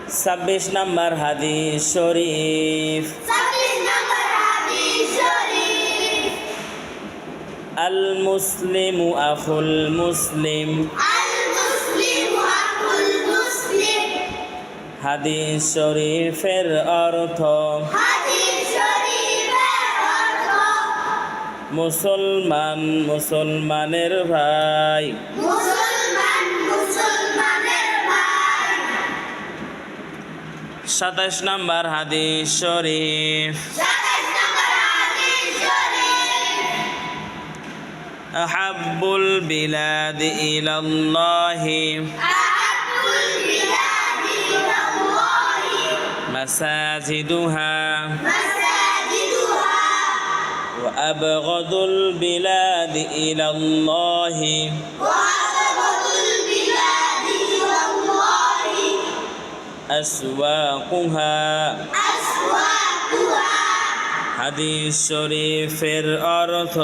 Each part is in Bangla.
26 নম্বর হাদিস শরীফ। আল মুসলিমু আখুল মুসলিম। হাদিস শরীফের অর্থ মুসলমান মুসলমানের ভাই। 27 নম্বর হাদিস শরীফ। আহাব্বুল বিলাদি ইলাল্লাহি মাসাজিদুহা ওয়া আবগাদুল বিলাদি ইলাল্লাহি আসওয়াকুহা। হাদিস শরীফের অর্থ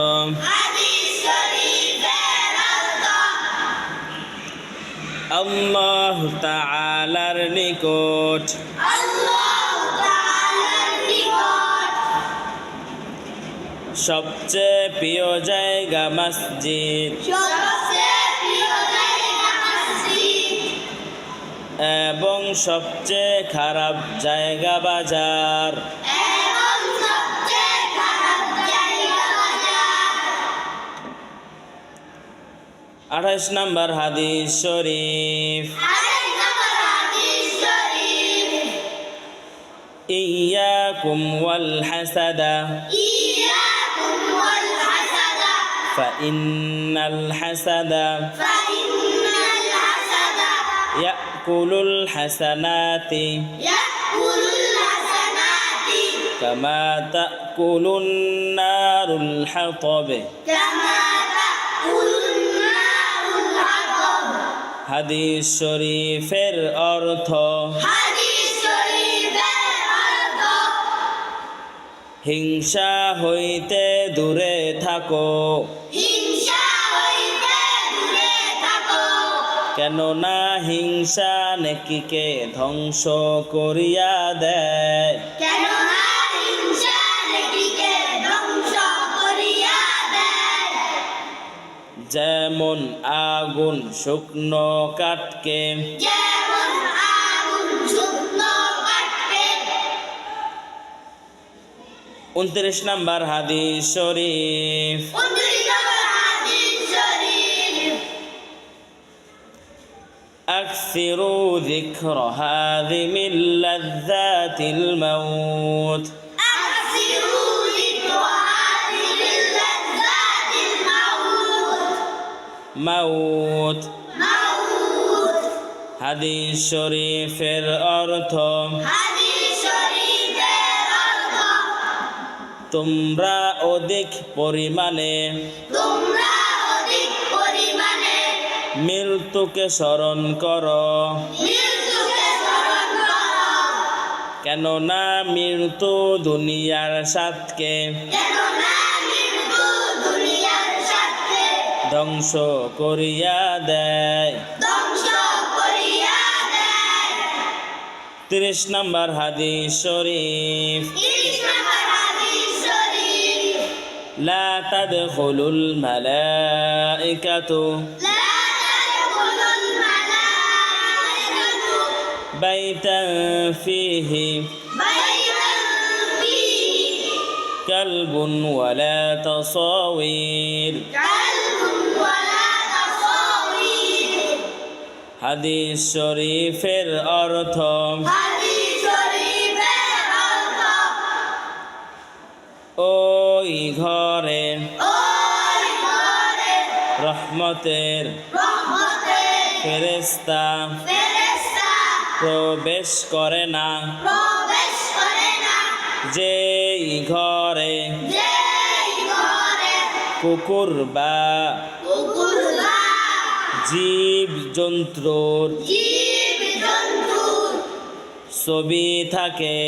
আল্লাহ তাআলার নিকট সবচেয়ে প্রিয় জায়গা মসজিদ এবং সবচেয়ে খারাপ জায়গা বাজার। 28 নম্বর হাদিস শরীফ। ইয়াকুম ওয়াল হাসাদা ফাইন্নাল হাসাদা ইয়াকুলুল হাসানাতি কামা তাকুলুন নারুল হাতাব। হাদিস শরীফের অর্থ হিংসা হইতে দূরে থাকো, কেননা হিংসা নেকিকে ধ্বংস করিয়া দেয়। যেমন আগুন শুকনো কাঠকে 29 নম্বর হাদিস শরীফ। আকসিরু যিকর হাযিমিল লাযযাতিল মাউত। মাউত। হাদিস শরীফের অর্থ তোমরা অধিক পরিমাণে মৃত্যুকে স্মরণ করো, কেননা মৃত্যু দুনিয়ার সাথকে ধ্বংস করিয়া দেয়। 30 নম্বর হাদিস শরীফ। লা তাদখুলুল মালাইকাতু বাইতান ফীহি কালবুন ওয়ালা তাসাওয়ির। হাদিস শরীফের অর্থ ওই ঘরে রহমতের ফেরেশতা প্রবেশ করে না, যেই ঘরে কুকুর বা জীব জন্তুর ছবি থাকে।